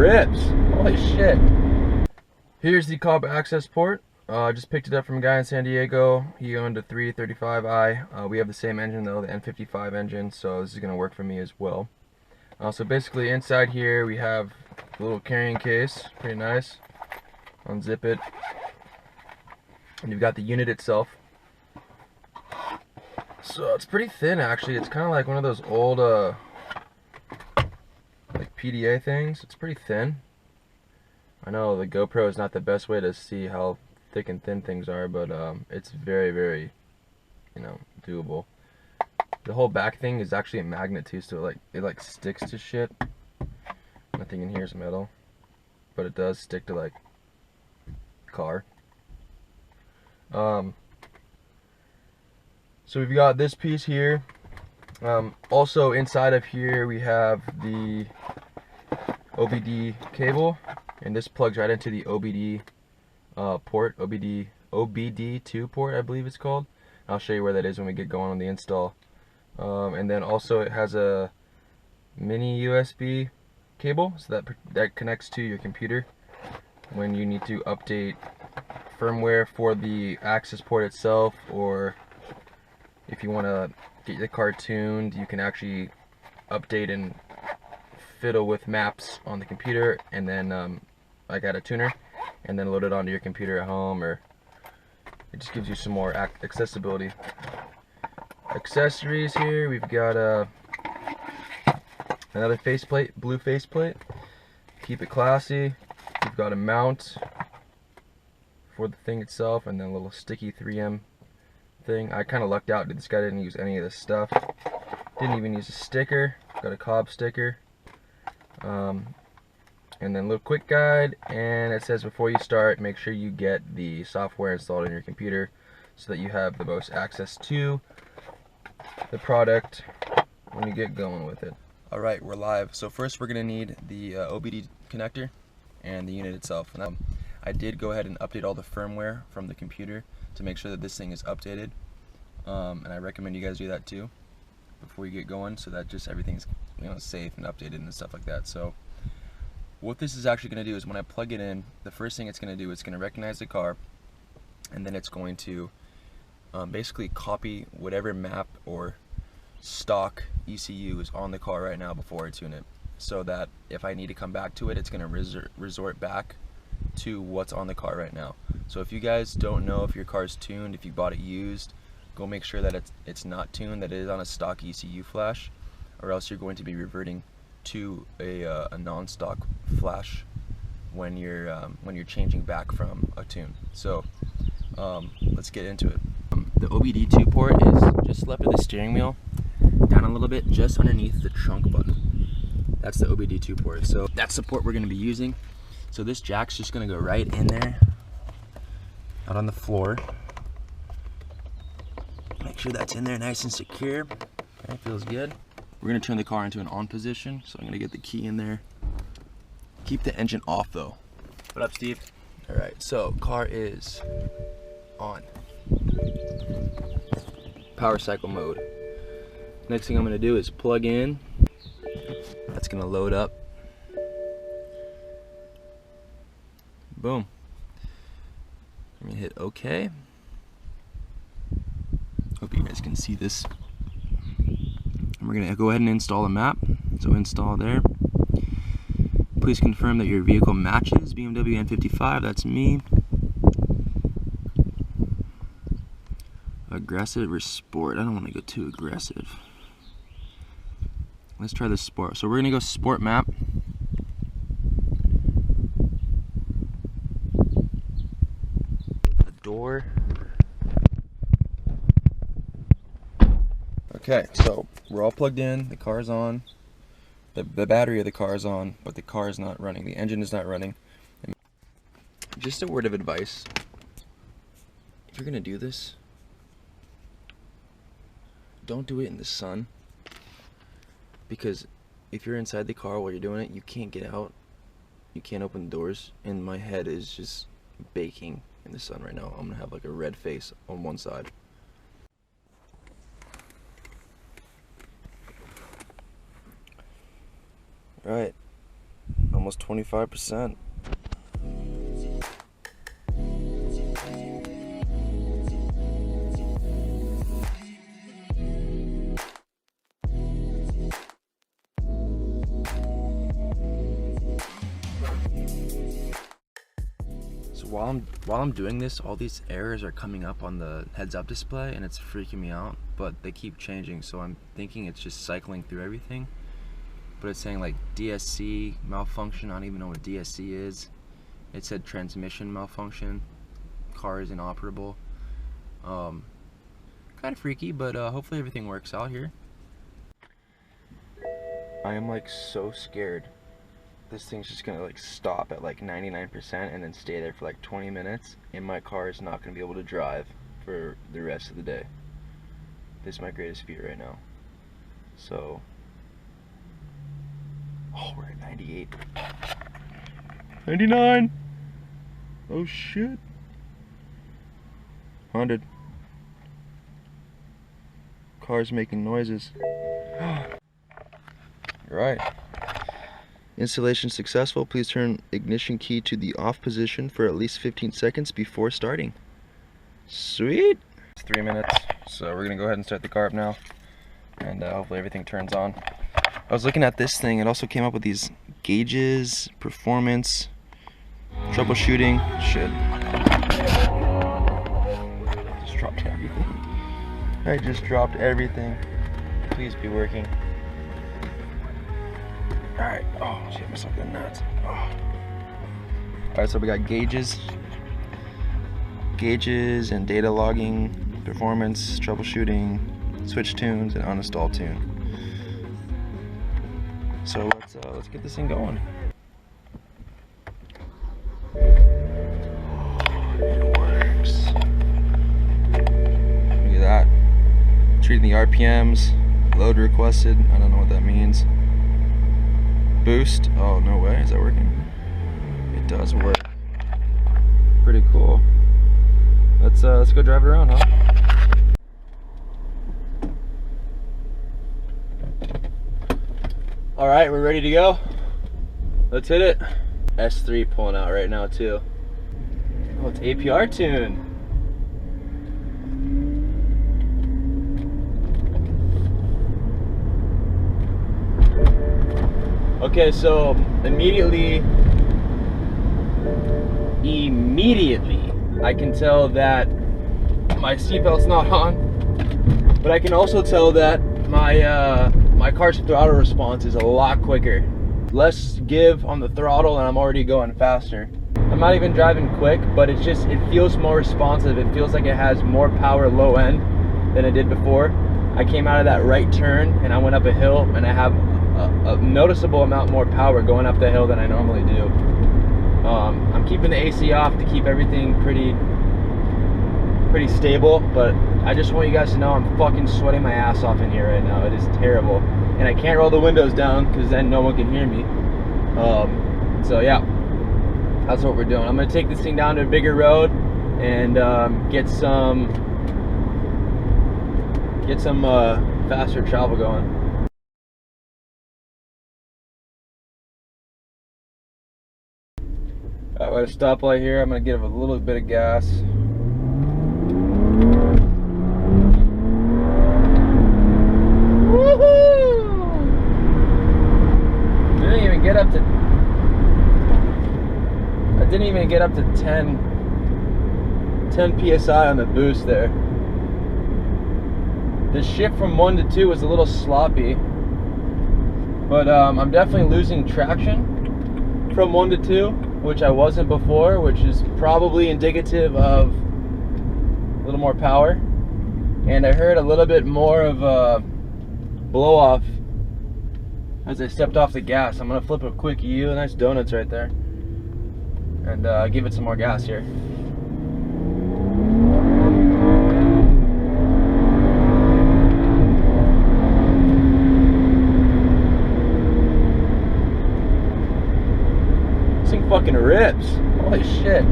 rips. Holy shit. Here's the Cobb Accessport. I just picked it up from a guy in San Diego. He owned a 135i. We have the same engine though, the N55 engine, so this is going to work for me as well. So basically inside here we have a little carrying case, pretty nice. Unzip it. And you've got the unit itself. So it's pretty thin actually. It's kind of like one of those old like PDA things. It's pretty thin. I know the GoPro is not the best way to see how thick and thin things are, but it's very, very, you know, doable. The whole back thing is actually a magnet too, so it like sticks to shit. Nothing in here is metal, but it does stick to like car. So we've got this piece here. Also inside of here we have the Obd cable, and this plugs right into the Obd port, Obd2 port, I believe it's called. I'll show you where that is when we get going on the install. And then also it has a mini USB cable, so that connects to your computer when you need to update firmware for the Accessport itself, or if you want to get the car tuned, you can actually update and fiddle with maps on the computer, and then like add a tuner, and then load it onto your computer at home, or it just gives you some more accessibility. Accessories here, we've got another faceplate, blue faceplate. Keep it classy. We've got a mount for the thing itself, and then a little sticky 3M thing. I kind of lucked out. This guy didn't use any of this stuff. Didn't even use a sticker. Got a Cobb sticker. And then a little quick guide, and it says before you start, make sure you get the software installed in your computer so that you have the most access to the product when you get going with it. Alright, we're live. So first we're going to need the Obd connector and the unit itself. And I did go ahead and update all the firmware from the computer to make sure that this thing is updated. And I recommend you guys do that too before you get going, so that just everything's, you know, safe and updated and stuff like that. So what this is actually going to do is when I plug it in, the first thing it's going to do is going to recognize the car, and then it's going to basically copy whatever map or stock ECU is on the car right now before I tune it, so that if I need to come back to it, it's going to resort back to what's on the car right now. So if you guys don't know if your car's tuned, if you bought it used, go make sure that it's not tuned, that it is on a stock ECU flash, or else you're going to be reverting to a non-stock flash when you're changing back from a tune. So let's get into it. The Obd2 port is just left of the steering wheel, down a little bit, just underneath the trunk button. That's the Obd2 port. So that's the port we're going to be using. So this jack's just going to go right in there, out on the floor. Make sure that's in there nice and secure. Okay, feels good. We're going to turn the car into an on position, so I'm going to get the key in there. Keep the engine off though. What up, Steve? Alright, so car is on. Power cycle mode. Next thing I'm going to do is plug in. That's going to load up. Boom. I'm going to hit OK. Hope you guys can see this. And we're going to go ahead and install a map. So install there. Please confirm that your vehicle matches BMW N55. That's me. Aggressive or sport? I don't want to go too aggressive. Let's try the sport. So we're going to go sport map. The door. Okay, so we're all plugged in. The car's on. The battery of the car is on, but the car is not running. The engine is not running. Just a word of advice. If you're going to do this, don't do it in the sun, because if you're inside the car while you're doing it, you can't get out, you can't open the doors, and my head is just baking in the sun right now. I'm gonna have like a red face on one side. Alright, Almost 25%. So while I'm doing this, all these errors are coming up on the heads-up display and it's freaking me out, but they keep changing, so I'm thinking it's just cycling through everything. But it's saying like DSC malfunction. I don't even know what DSC is. It said transmission malfunction, car is inoperable. Kind of freaky, but hopefully everything works out here. I am like so scared this thing's just gonna like stop at like 99% and then stay there for like 20 minutes and my car is not gonna be able to drive for the rest of the day. This is my greatest fear right now. So, oh, we're at 98. 99! Oh shit. 100. Car's making noises. Right. Installation successful. Please turn ignition key to the off position for at least 15 seconds before starting. Sweet. It's 3 minutes, so we're gonna go ahead and start the car up now, and hopefully everything turns on. I was looking at this thing. It also came up with these gauges, performance, troubleshooting. Shit. Just dropped everything. I just dropped everything. Please be working. Alright, oh, shit, myself in nuts. Oh. Alright, so we got gauges and data logging, performance, troubleshooting, switch tunes, and uninstall tune. So let's get this thing going. It works. Look at that. Treating the RPMs, load requested, I don't know what that means. Boost, oh no way, is that working? It does work. Pretty cool. Let's go drive it around, huh? All right, we're ready to go. Let's hit it. S3 pulling out right now too. Oh, it's APR tune. Okay, so immediately I can tell that my seatbelt's not on, but I can also tell that my car's throttle response is a lot quicker. Less give on the throttle and I'm already going faster. I'm not even driving quick, but it feels more responsive. It feels like it has more power low end than it did before. I came out of that right turn and I went up a hill and I have a noticeable amount more power going up the hill than I normally do. I'm keeping the AC off to keep everything pretty stable, but I just want you guys to know I'm fucking sweating my ass off in here right now. It is terrible, and I can't roll the windows down because then no one can hear me. So yeah, that's what we're doing. I'm gonna take this thing down to a bigger road and get some faster travel going. Alright, we're at a stoplight here. I'm gonna give a little bit of gas. Woohoo! I didn't even get up to 10 psi on the boost there. The shift from 1 to 2 was a little sloppy, but I'm definitely losing traction from 1 to 2, which I wasn't before, which is probably indicative of a little more power. And I heard a little bit more of a blow off as I stepped off the gas. I'm gonna flip a quick U, nice donuts right there, and give it some more gas here. Fucking rips. Holy shit.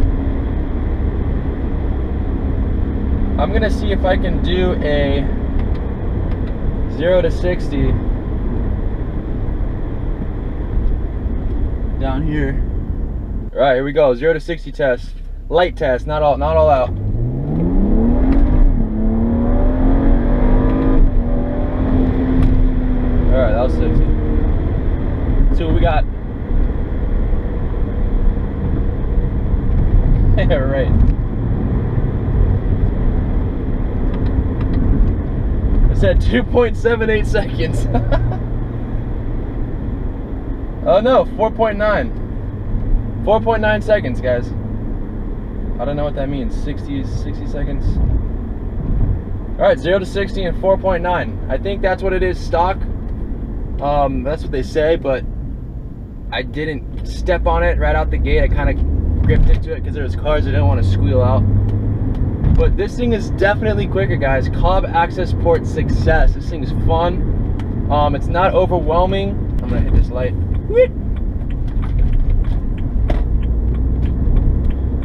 I'm gonna see if I can do a 0 to 60 down here. All right, here we go. 0 to 60 test. Light test, not all out. All right, that was 60. Let's see what we got. Yeah, right. It said 2.78 seconds. Oh no, 4.9. 4.9 seconds, guys. I don't know what that means. 60 seconds. Alright, 0 to 60 in 4.9. I think that's what it is stock. That's what they say, but I didn't step on it right out the gate. I kind of gripped into it because there was cars I didn't want to squeal out. But this thing is definitely quicker, guys. Cobb Accessport success. This thing is fun. It's not overwhelming. I'm gonna hit this light.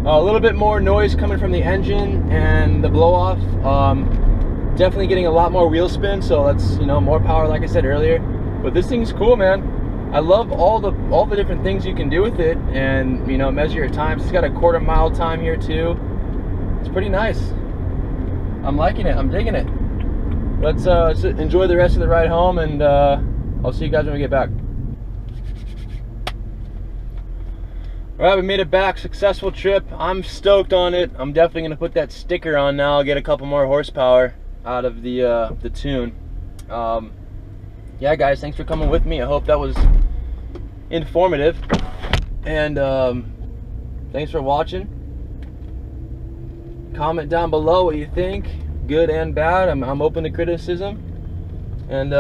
A little bit more noise coming from the engine and the blow off. Definitely getting a lot more wheel spin, so that's, you know, more power, like I said earlier. But this thing's cool, man. I love all the different things you can do with it, and, you know, measure your times. It's got a 1/4 mile time here too. It's pretty nice. I'm liking it. I'm digging it. Let's enjoy the rest of the ride home, and I'll see you guys when we get back. All right, we made it back. Successful trip. I'm stoked on it. I'm definitely gonna put that sticker on now. Get a couple more horsepower out of the tune. Yeah, guys, thanks for coming with me. I hope that was informative, and thanks for watching. Comment down below what you think, good and bad. I'm open to criticism, and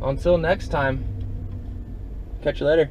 until next time, catch you later.